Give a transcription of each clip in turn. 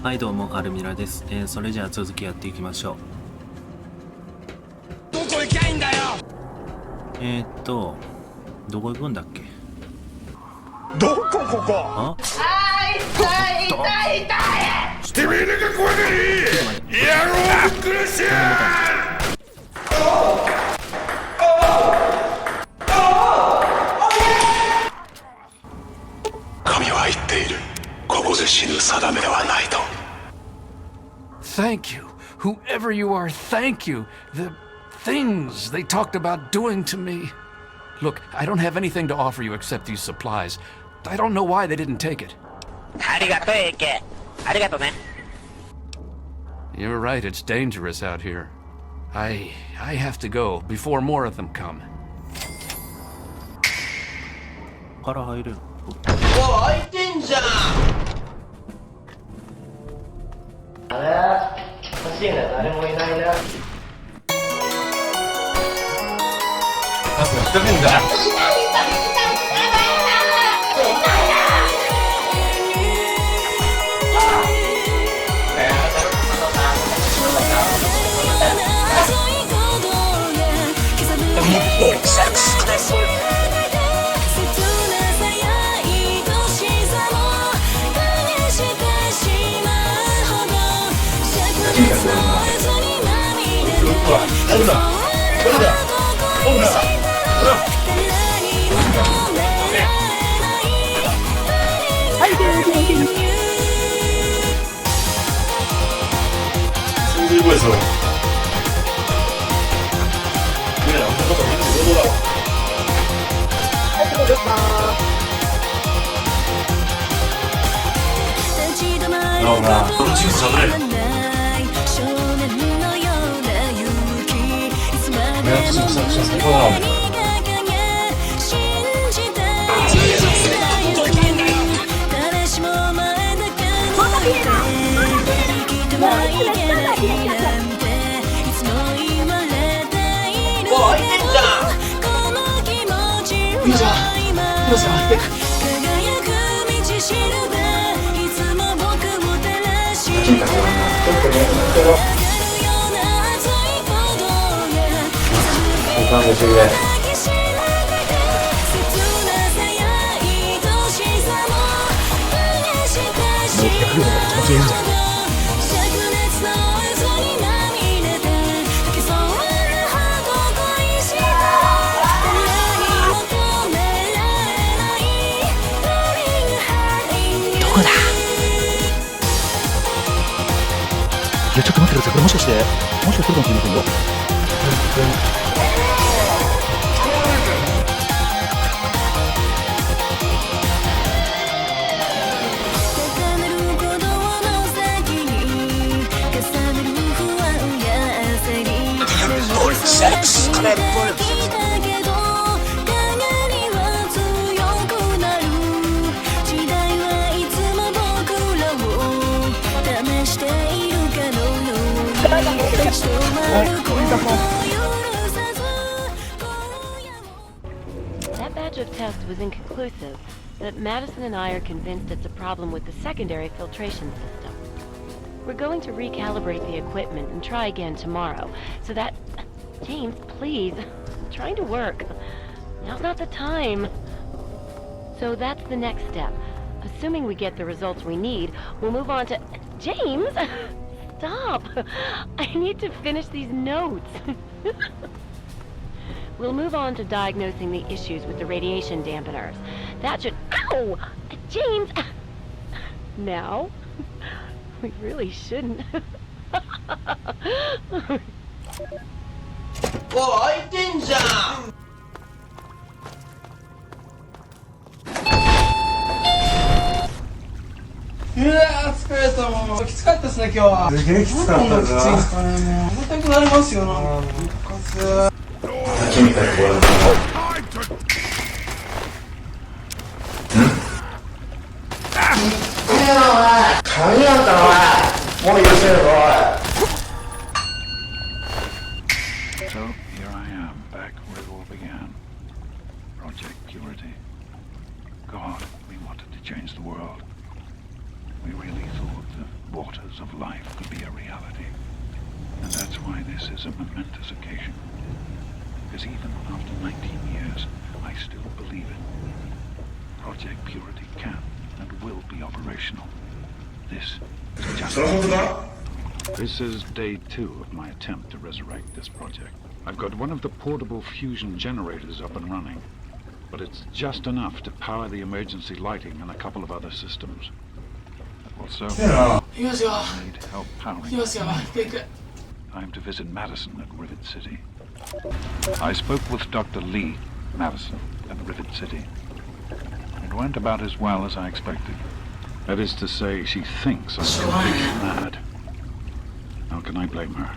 はいどうもアルミラです、それじゃあ続きやっていきましょう。どこ行きゃいいんだよ。どこ行くんだっけ。どこここ。あ、痛い痛い痛い。してみるが怖がり。やろうぶっ殺しや。神は言っている。ここで死ぬ定めではないと。Thank you. Whoever you are, thank you. The things they talked about doing to me. Look, I don't have anything to offer you except these supplies. I don't know why they didn't take it. ありがとう、AK。ありがとうね。You're right, it's dangerous out here. I have to go before more of them come. 腹入る。おい、開いてんじゃん。あれ欲しいな、誰もいないな。なんか仕掛けんだ。いやちょっと待ってください、これもしかして来るかもしれませんよ。That batch of tests was inconclusive, but Madison and I are convinced it's a problem with the secondary filtration system. We're going to recalibrate the equipment and try again tomorrow, so that... James, please. I'm trying to work. Now's not the time. So that's the next step. Assuming we get the results we need, we'll move on to... James! Stop! I need to finish these notes. We'll move on to diagnosing the issues with the radiation dampeners. That should... Ow! James! Now? We really shouldn't. おい、開いてんじゃん。うわー、疲れたもん。きつかったですね、今日は。すげえきつかったな。きついですかね、もう。重たくなりますよな。立ちみたいな声だった。鍵あんたのおい。もう許せるぞ、おい。So here I am, back where it all began. Project Purity. God, we wanted to change the world. We really thought that waters of life could be a reality. And that's why this is a momentous occasion. Because even after 19 years, I still believe it. Project Purity can and will be operational. This is just... This is day 2 of my attempt to resurrect this project. I've got one of the portable fusion generators up and running, but it's just enough to power the emergency lighting and a couple of other systems. Also, I need help powering it. Time to visit Madison at Rivet City. I spoke with Dr. Lee, Madison, at Rivet City. It went about as well as I expected. That is to say, she thinks I'm completely mad. How can I blame her?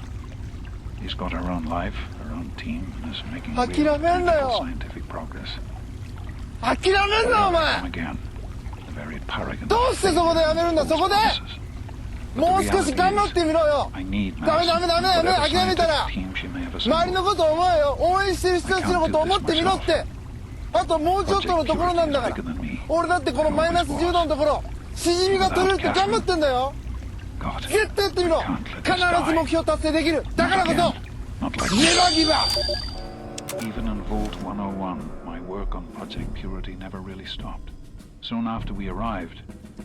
She's got her own life, her own team, and is making real technical scientific progress. Come again. The very paragon of promises. But the reality is, I need Madison, whatever scientific team she may have assembled. I can't do this myself. あともうちょっとのところなんだから俺だってこのマイナス10度のところシジミが取れるって頑張ってんだよ絶対やってみろ必ず目標達成できるだからこそネバギバ Even in Vault 101, my work on Project Purity never really stopped. Soon after we arrived,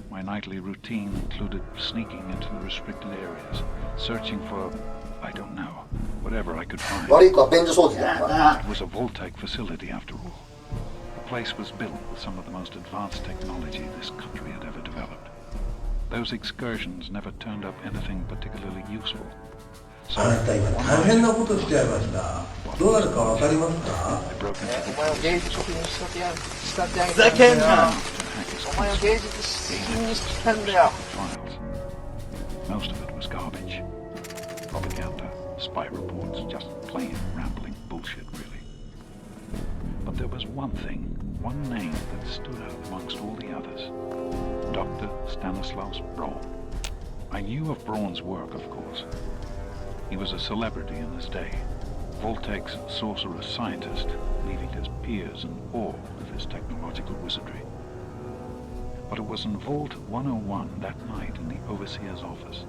my nightly routine included sneaking into the restricted areas, searching for, I don't know, whatever I could find. It was a Vault-Tec facility after all. The place was built with some of the most advanced technology this country had ever developed. Those excursions never turned up anything particularly useful. So, I broke into Most of it was garbage. Propaganda, spy reports, just plain rambling bullshit, really. But there was one thing, one name that stood out amongst all the others. Dr. Stanislaus Braun. I knew of Braun's work, of course. He was a celebrity in his day, Vault-Tec's sorcerer scientist, leaving his peers in awe of his technological wizardry. But it was in Vault 101 that night in the Overseer's office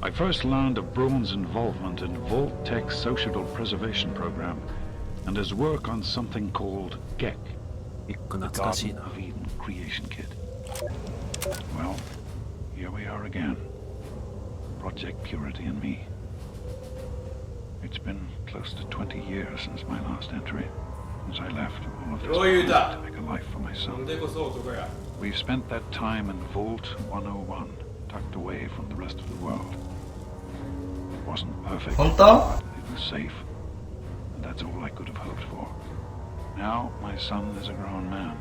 I first learned of Braun's involvement in Vault-Tec's sociable preservation program and his work on something called GEC, the Garden of Eden Creation Kit. Well, here we are again. Project Purity and me. It's been close to 20 years since my last entry, since I left all of this to make a life for myself. We've spent that time in Vault 101, tucked away from the rest of the world. It wasn't perfect, but it was safe, and that's all I could have hoped for. Now my son is a grown man.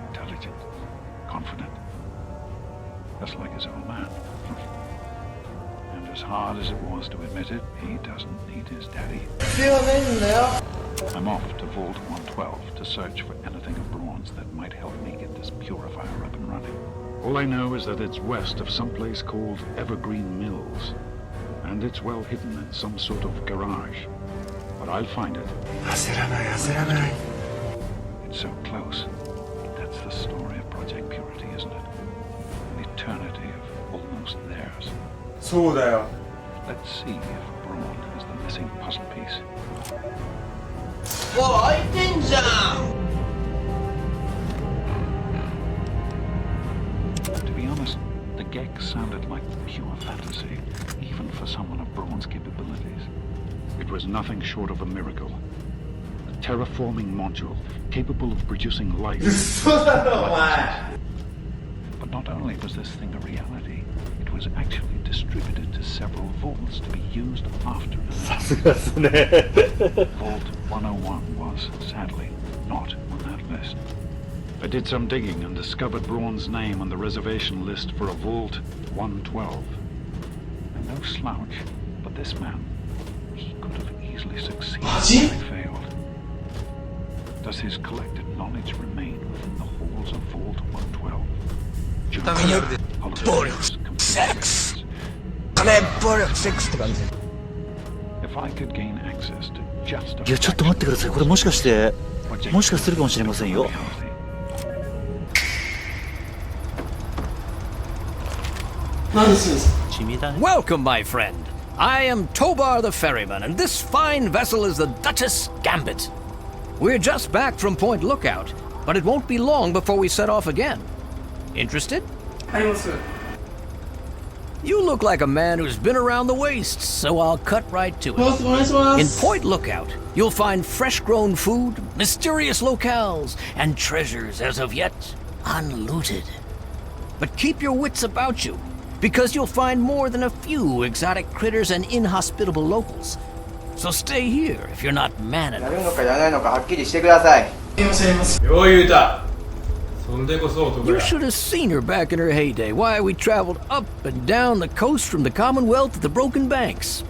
Intelligent, confident, just like his old man. And as hard as it was to admit it, he doesn't need his daddy. I'm off to Vault 112 to search for anything of Braun's that might help me get this purifier up and running. All I know is that it's west of some place called Evergreen Mills, and it's well hidden in some sort of garage. But I'll find it. It's so close. That's the story of Project Purity, isn't it? An eternity of almost theirs. Let's see if Braun is the missing puzzle piece. To be honest, the GEC sounded like pure fantasy, even for someone of Braun's capabilities. It was nothing short of a miracle. A terraforming module capable of producing life. But not only was this thing a reality, it was actually distributed to several vaults to be used after it. Vault 101 was, sadly, not on that list. I did some digging and discovered Braun's name on the reservation list for a Vault 112. And no slouch, but this man, he could have easily succeeded if he failed. Does his collected knowledge remain within the halls of Vault 112? Sex! If I could gain access to just a いやちょっと待ってください。これもしかするかもしれませんよ。地味だね。 Welcome, my friend. I am Tobar the ferryman, and this fine vessel is the Duchess Gambit. We're just back from Point Lookout, but it won't be long before we set off again. Interested? You look like a man who's been around the wastes, so I'll cut right to it. In Point Lookout, you'll find fresh-grown food, mysterious locales, and treasures as of yet unlooted. But keep your wits about you, because you'll find more than a few exotic critters and inhospitable locals. So stay here if you're not man enough. やるのかやらないのかはっきりしてください。よう言うた。そんでこそ男 You や。 should have seen her back in her heyday. Why, we traveled up and down the coast from the Commonwealth to the Broken Banks.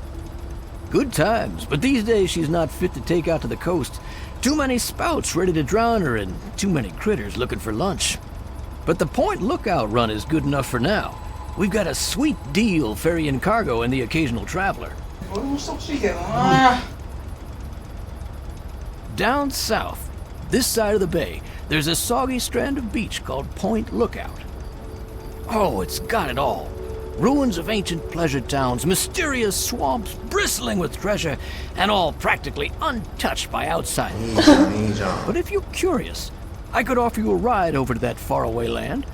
Good times, but these days she's not fit to take out to the coast. Too many spouts ready to drown her and too many critters looking for lunch. But the Point Lookout run is good enough for now. We've got a sweet deal ferrying cargo and the occasional traveler. Down south, this side of the bay, there's a soggy strand of beach called Point Lookout. Oh, it's got it all. Ruins of ancient pleasure towns, mysterious swamps bristling with treasure, and all practically untouched by outsiders. But if you're curious, I could offer you a ride over to that faraway land.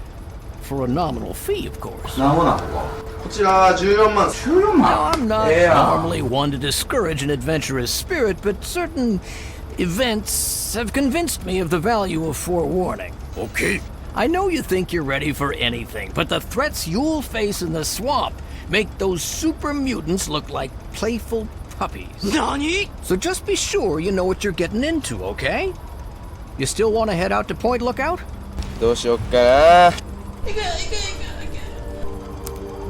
For a nominal fee, of course. なんぼなんこちら14万。14 Now, I'm not normally one to discourage an adventurous spirit, but certain events have convinced me of the value of forewarning. Okay. I know you think you're ready for anything, but the threats you'll face in the swamp make those super mutants look like playful puppies. Nani? So just be sure you know what you're getting into, okay? You still want to head out to Point Lookout? どうしよっかな。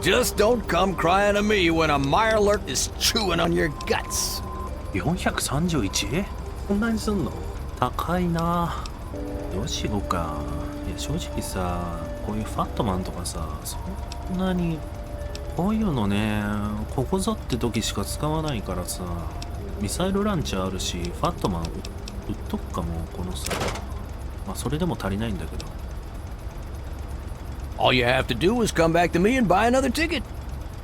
Just don't come crying to me when a Mirelurk is chewing on your guts. 431？ こんなにすんの？高いな。どうしようか。いや正直さ、こういうファットマンとかさ、そんなにこういうのね、ここぞって時しか使わないからさ、ミサイルランチャーあるし、ファットマン売っとくかもこのさ。まあそれでも足りないんだけど。 All you have to do is come back to me and buy another ticket.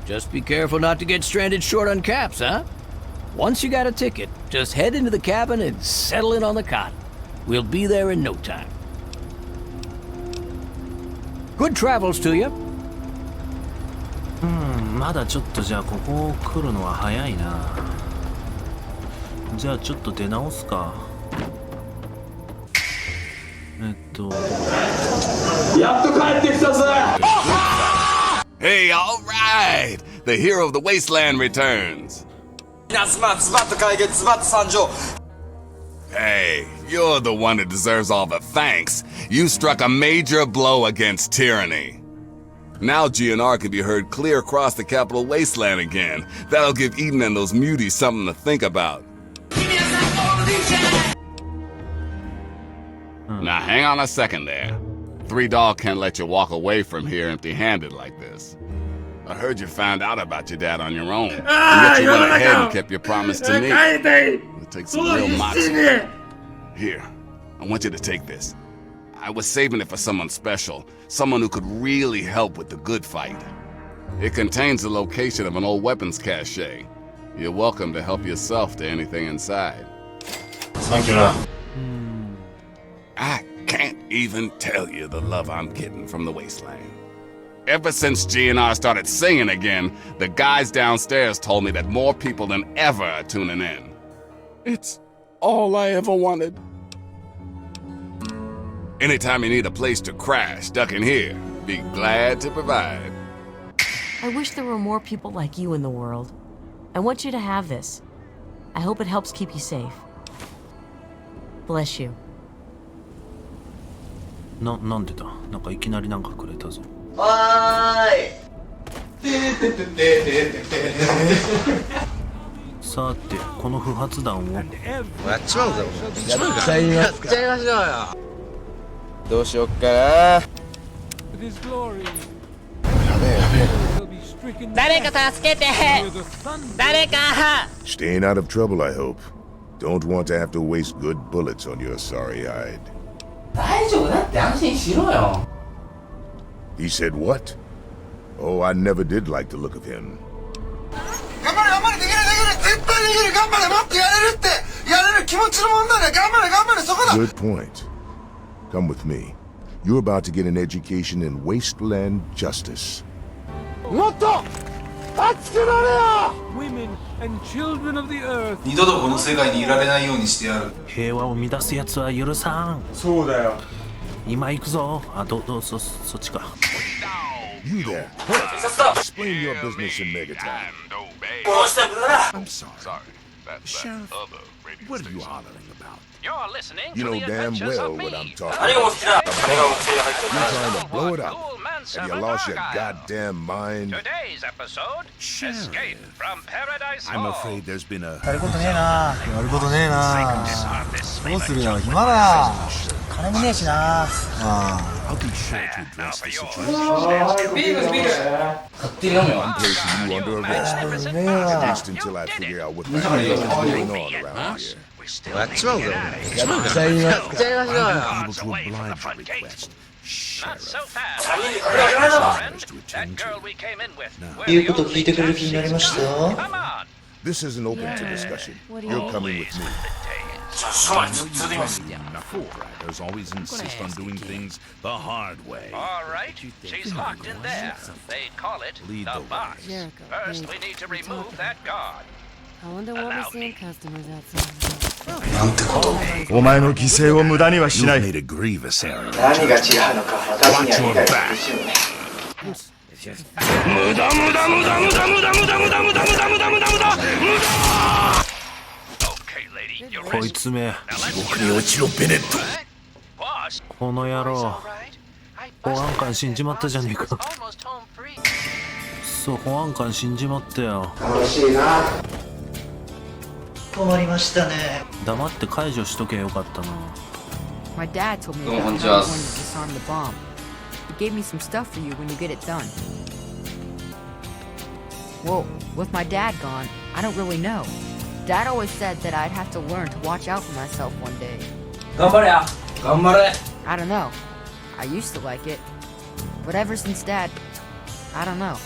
Just be careful not to get stranded short on caps, huh? Once you got a ticket, just head into the cabin and settle in on the cot. We'll be there in no time. Good travels to you. まだちょっとじゃあここ来るのは早いな。じゃあちょっと出直すか。やっと帰ってきたぜ。 Hey, all right! The hero of the wasteland returns. Hey, you're the one that deserves all the thanks. You struck a major blow against tyranny. Now GNR can be heard clear across the capital wasteland again. That'll give Eden and those muties something to think about. Now hang on a second there. Three Dog can't let you walk away from here empty-handed like this. I heard you found out about your dad on your own. And yet you went ahead and kept your promise to me. It takes some real moxie. Here, I want you to take this. I was saving it for someone special, someone who could really help with the good fight. It contains the location of an old weapons cache. You're welcome to help yourself to anything inside. Thank you. I can't even tell you the love I'm getting from the wasteland. Ever since GNR started singing again, the guys downstairs told me that more people than ever are tuning in. It's all I ever wanted. Anytime you need a place to crash, duck in here. Be glad to provide. I wish there were more people like you in the world. I want you to have this. I hope it helps keep you safe. Bless you. なんでだなんかいきなりなんかくれたぞ。さて、この不発弾を。やっちまうぞ。やっちゃいましょうよ。どうしよっかな。やべえ。誰か助けて。誰か。 Staying out of trouble, I hope. Don't want to have to waste good bullets on your sorry hide. 大丈夫だって安心しろよ。 He said what? Oh, I never did like the look of him. 頑張れ頑張れできる絶対できる頑張れもっとやれるってやれる気持ちの問題だ頑張れそこだ Good point. Come with me. You're about to get an education in wasteland justice. もっと熱くなれよ Women and children of the earth. 二度とこの世界にいられないようにしてやる。平和を乱す奴は許さん。そうだよ。今行くぞ。あ、そっちか。You there. Explain your business in Megatime. I'm sorry. Sheriff, what are you hollering about? You're listening You to know the damn adventures well of what me. I'm talking about. You're trying to blow it up, and you lost your goddamn mind. Today's episode, Escape from Paradise I'm Hall. afraid there's been a... やることねえなどうするよ暇だ金もねえしな I'll be sure to address the situation. ビール勝手に飲むよ I'm placing you under arrest. At least until I figure out what the hell is going on around here. やっちまうぞやっちゃいましょう Able to oblige your request. Not so fast. That girl we came in with. 言うこと聞いてくれる気になりましたよ Come on. This isn't open to discussion. You're coming with me. Knuckle-crackers always insist on doing things the hard way. All right. She's locked in there. They call it the box. Jericho, First, wait, we need to we're remove talking. that guard. I wonder what we're seeing customers outside. なんてことお前の犠牲を無駄にはしない You've made a grievous error. 何が違うのか私には理解できるね無駄 Okay, lady, you're こいつめ。地獄に落ちろベネット Boss, この野郎。 all right. I 保 busted 安官死んじまったじゃねえか。 almost home free. そう、保安官死んじまったよ。楽しいな困りましたね黙って解除しとけばよかったな。 My dad told me about how you wanted to disarm the bomb. He gave me some stuff for you when you get it done. Well, with my dad gone, I don't really know. Dad always said that I'd have to learn to watch out for myself one day. 頑張れや頑張れ I don't know. I used to like it. But ever since Dad, I don't know.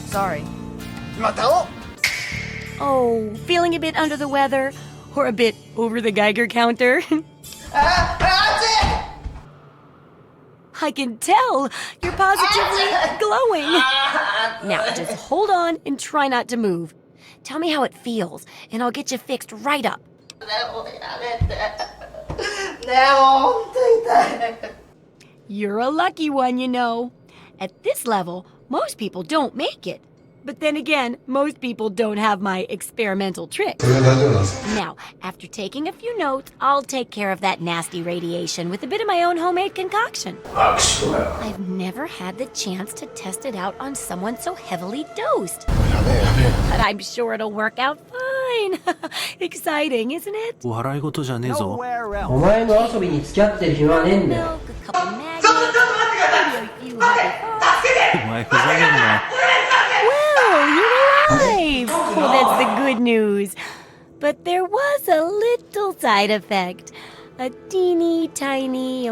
Sorry. またお Oh, feeling a bit under the weather? Or a bit over the Geiger counter? I can tell! You're positively glowing! Now, just hold on and try not to move. Tell me how it feels, and I'll get you fixed right up. You're a lucky one, you know. At this level, most people don't make it. But then again, most people don't have my experimental tricks. Now, after taking a few notes, I'll take care of that nasty radiation with a bit of my own homemade concoction. I've never had the chance to test it out on someone so heavily dosed. But I'm sure it'll work out fine. Exciting, isn't it? 笑い事じゃねえぞ。お前の遊びに付き合ってる暇はねえんだよ Milk, a couple magnets, maybe a few happy thoughts. お前ふざけんな。 Well, you're alive! Well, that's the good news. But there was a little side effect. A teeny tiny,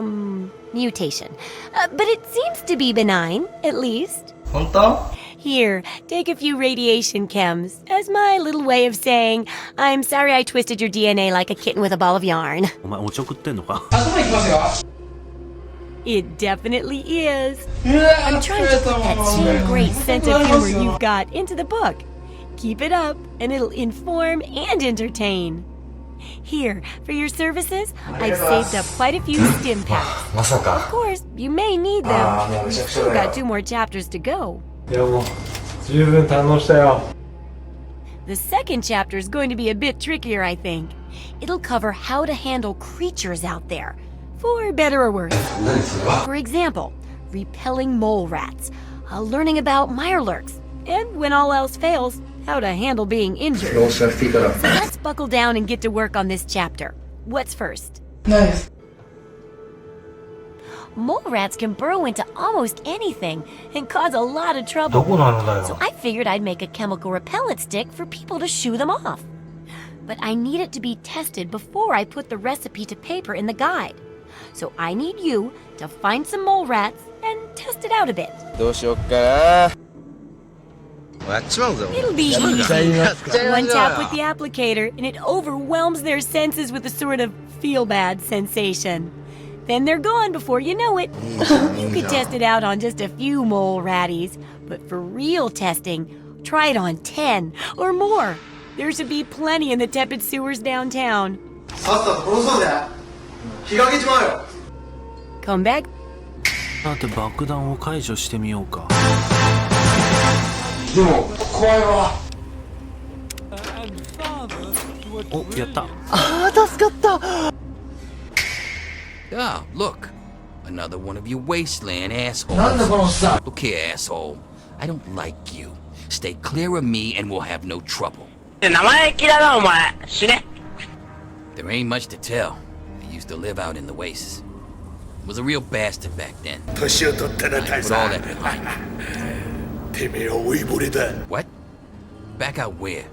mutation. But it seems to be benign, at least. 本当 Here, take a few radiation chems as my little way of saying, I'm sorry I twisted your DNA like a kitten with a ball of yarn. お前おちょくってんのか It definitely is. I'm trying to put that same great sense of humor you've got into the book. Keep it up, and it'll inform and entertain. Here, for your services, I've saved up quite a few stim packs. まさ Of か course, you may need them. We've still got 2 more chapters to go. いやもう十分堪能したよ The second chapter is going to be a bit trickier, I think. It'll cover how to handle creatures out there, for better or worse. For example, repelling mole rats, learning about mirelurks, and when all else fails, how to handle being injured. So let's buckle down and get to work on this chapter. What's first? Nice. Mole rats can burrow into almost anything and cause a lot of trouble. どこなのだよ So I figured I'd make a chemical repellent stick for people to shoo them off. But I need it to be tested before I put the recipe to paper in the guide. So I need you to find some mole rats and test it out a bit. どうしよっかな。やっちまうぞ。 It'll be easy. One tap with the applicator, and it overwhelms their senses with a sort of feel-bad sensation. Then they're gone before you know it. You could test it out on just a few mole ratties, but for real testing, try it on 10 or more. There should be plenty in the tepid sewers downtown. Come back. さて爆弾を解除してみようか。でも怖いわ。お、やった。ああ、助かった。Ah, look. Another one of you wasteland assholes. なんだこのおっさん。 Look here, asshole. I don't like you. Stay clear of me and we'll have no trouble. 生意気だなお前。死ね。 There ain't much to tell. I used to live out in the wastes. Was a real bastard back then. 年を取ったら大 Put 佐。 all that behind me. てめえは老いぼれだ。 What? Back out where?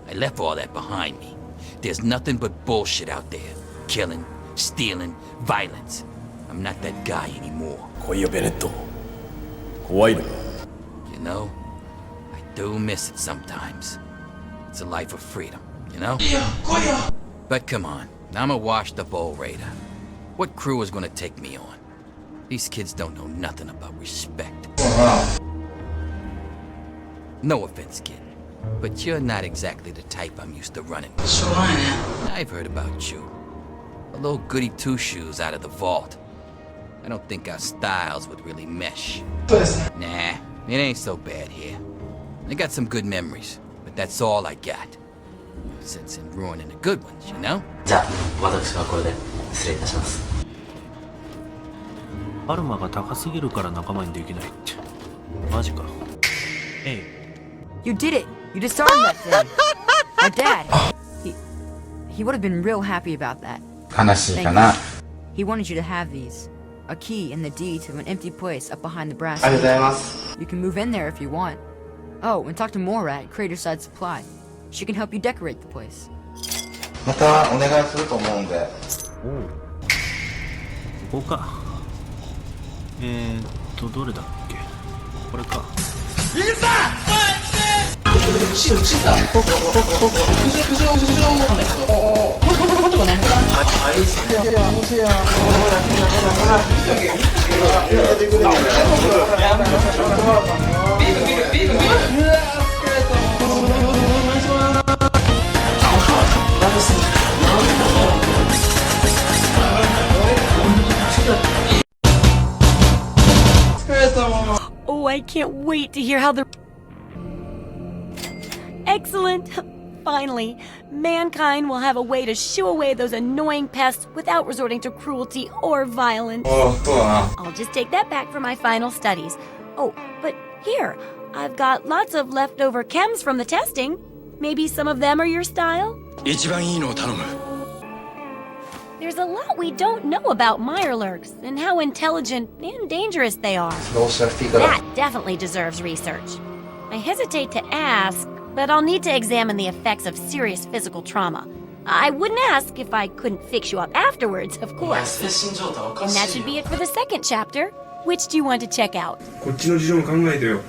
I left all that behind me. There's nothing but bullshit out there. Killing, stealing, violence. I'm not that guy anymore. 来いよベネット。怖いな。 You know, I do miss it sometimes. It's a life of freedom, you know? But come on, I'm a washed up old raider. What crew is gonna take me on? These kids don't know nothing about respect. No offense, kid, but you're not exactly the type I'm used to running with. I've heard about you. A little goody two-shoes out of the vault. I don't think our styles would really mesh. Nah, it ain't so bad here. I got some good memories, but that's all I got. No sense in ruining the good ones, you know? じゃあ、私はこれで失礼いたします。アルマが高すぎるから仲間にできないって。マジか。えい。 You did it! You disarmed that thing! My dad! He would have been real happy about that. 悲しいかな。 He wanted you to have these. A key and the deed to an empty place up behind the brass. ありがとうございます。 You can move in there if you want. Oh, and talk to Morat, Craterside Supply. She can help you decorate the place. またお願いすると思うんで。ここか。どれだっけ。これか。逃げた。Oh, I can't wait to hear how the... Excellent! Finally, mankind will have a way to shoo away those annoying pests without resorting to cruelty or violence. I'll just take that back for my final studies. Oh, but here, I've got lots of leftover chems from the testing. Maybe some of them are your style? 一番いいのを頼む。 There's a lot we don't know about Mirelurks and how intelligent and dangerous they are. That definitely deserves research. I hesitate to ask, but I'll need to examine the effects of serious physical trauma. I wouldn't ask if I couldn't fix you up afterwards, of course. And that should be it for the second chapter. Which do you want to check out? こっちの事情も考えてよ。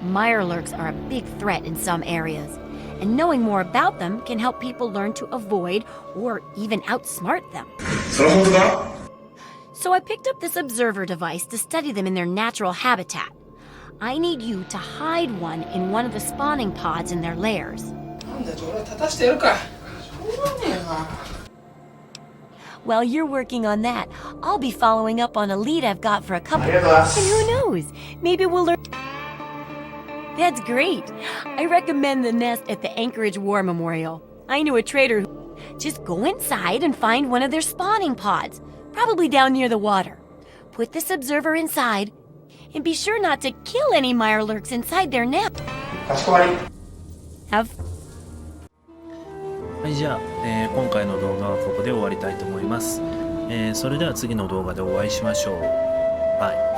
Mirelurks are a big threat in some areas, and knowing more about them can help people learn to avoid or even outsmart them. それ本当だ? So I picked up this observer device to study them in their natural habitat. I need you to hide one in one of the spawning pods in their lairs. While you're working on that, I'll be following up on a lead I've got for a couple. And who knows? Maybe we'll learn... That's great. I recommend the nest at the Anchorage War Memorial. I knew a trader who... Just go inside and find one of their spawning pods, probably down near the water. Put this observer inside, and be sure not to kill any Mirelurks inside their nest. Have... はい、じゃあ、今回の動画はここで終わりたいと思います。それでは次の動画でお会いしましょう。バイ。